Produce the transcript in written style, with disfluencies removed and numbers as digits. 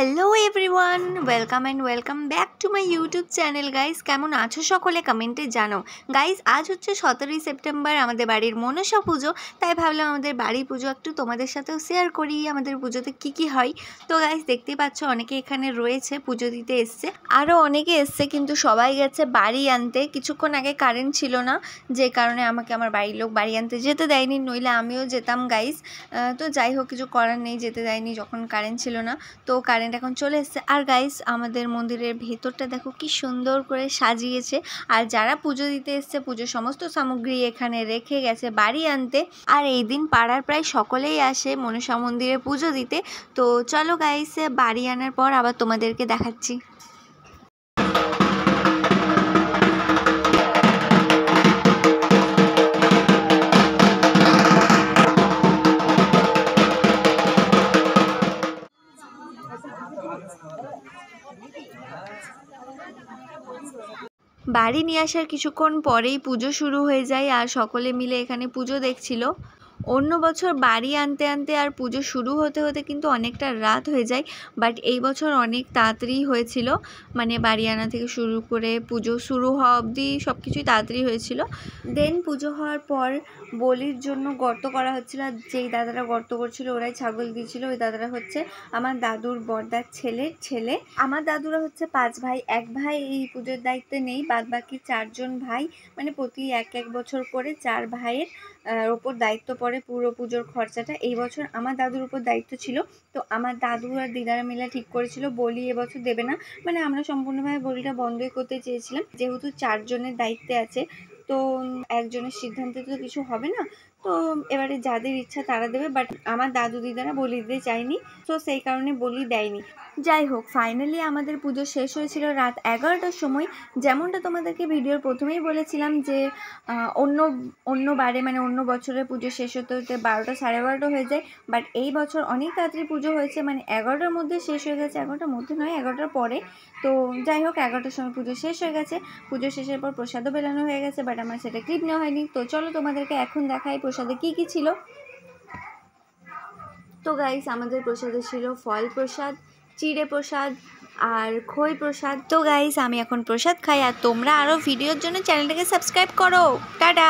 Hello everyone, welcome back to my YouTube channel. Guys, কেমন আছো সকলে কমেন্টে জানো। গাইস, আজ হচ্ছে 17ই সেপ্টেম্বর, আমাদের বাড়ির মনসা পুজো। তাই ভাবলাম আমাদের বাড়ির পুজো একটু তোমাদের সাথেও শেয়ার করি, আমাদের পুজোতে কি হয়। তো গাইস, দেখতেই পাচ্ছ অনেকে এখানে রয়েছে, পুজো দিতে এসছে। আরও অনেকে এসছে, কিন্তু সবাই গেছে বাড়ি আনতে। কিছুক্ষণ আগে কারেন্ট ছিল না, যে কারণে আমাকে আমার বাড়ির লোক বাড়ি আনতে যেতে দেয়নি, নইলে আমিও যেতাম গাইস। তো যাই হোক, কিছু করার নেই, যেতে দেয়নি যখন কারেন্ট ছিল না। তো কারেন্ট এখন চলে এসছে। আর গাইস, আমাদের মন্দিরের ভেতরটা দেখো কি সুন্দর করে সাজিয়েছে। আর যারা পুজো দিতে এসছে, পুজোর সমস্ত সামগ্রী এখানে রেখে গেছে বাড়ি আনতে। আর এই দিন পাড়ার প্রায় সকলেই আসে মনসা মন্দিরে পুজো দিতে। তো চলো গাইস, বাড়ি আনার পর আবার তোমাদেরকে দেখাচ্ছি। বাড়ি নিয়ে আসার কিছুক্ষণ পরেই পুজো শুরু হয়ে যায়, আর সকলে মিলে এখানে পুজো দেখছিল। অন্য বছর বাড়ি আনতে আনতে আর পুজো শুরু হতে হতে কিন্তু অনেকটা রাত হয়ে যায়, বাট এই বছর অনেক তাড়াতাড়ি হয়েছিল। মানে বাড়ি আনা থেকে শুরু করে পুজো শুরু হওয়া অবধি সব কিছুই তাড়াতাড়ি হয়েছিল। দেন পুজো হওয়ার পর বলির জন্য গর্ত করা হচ্ছিল, আর যেই দাদারা গর্ত করছিল ওরাই ছাগল দিয়েছিল। ওই দাদারা হচ্ছে আমার দাদুর বড়দার ছেলে। আমার দাদুরা হচ্ছে 5 ভাই, এক ভাই এই পুজোর দায়িত্বে নেই, বাদ বাকি 4 জন ভাই। মানে প্রতি এক বছর করে 4 ভাইয়ের ওপর দায়িত্ব পড়ে পুরো পুজোর খরচাটা। এই বছর আমার দাদুর উপর দায়িত্ব ছিল। তো আমার দাদু আর দিদারা মিলে ঠিক করেছিল বলি এবছর দেবে না। মানে আমরা সম্পূর্ণভাবে বলিটা বন্ধই করতে চেয়েছিলাম, যেহেতু 4 জনের দায়িত্বে আছে। তো একজনের সিদ্ধান্তে তো কিছু হবে না। তো এবারে যাদের ইচ্ছা তারা দেবে, বাট আমার দাদু দিদারা বলি দিতে চায়নি, তো সেই কারণে বলি দেয়নি। যাই হোক, ফাইনালি আমাদের পুজো শেষ হয়েছিল রাত 11টার সময়। যেমনটা তোমাদেরকে ভিডিওর প্রথমেই বলেছিলাম যে অন্য বারে মানে অন্য বছরের পুজো শেষ হতে হতে 12টা 12:30 হয়ে যায়, বাট এই বছর অনেক তাড়াতাড়ি পুজো হয়েছে। মানে 11টার মধ্যে শেষ হয়ে গেছে, 11টার মধ্যে নয়, 11টার পরে। তো যাই হোক, 11টার সময় পুজো শেষ হয়ে গেছে। পুজো শেষের পর প্রসাদও বেলানো হয়ে গেছে, বাট আমার সেটা ক্লিপ নেওয়া হয়নি। তো চলো তোমাদেরকে এখন দেখাই প্রসাদে কি ছিল। তো গাইস, আমাদের প্রসাদে ছিল ফল প্রসাদ, চিড়ে প্রসাদ আর খই প্রসাদ। তো গাইস, আমি এখন প্রসাদ খাই, আর তোমরা আরও ভিডিওর জন্য চ্যানেলটাকে সাবস্ক্রাইব করো। টাটা।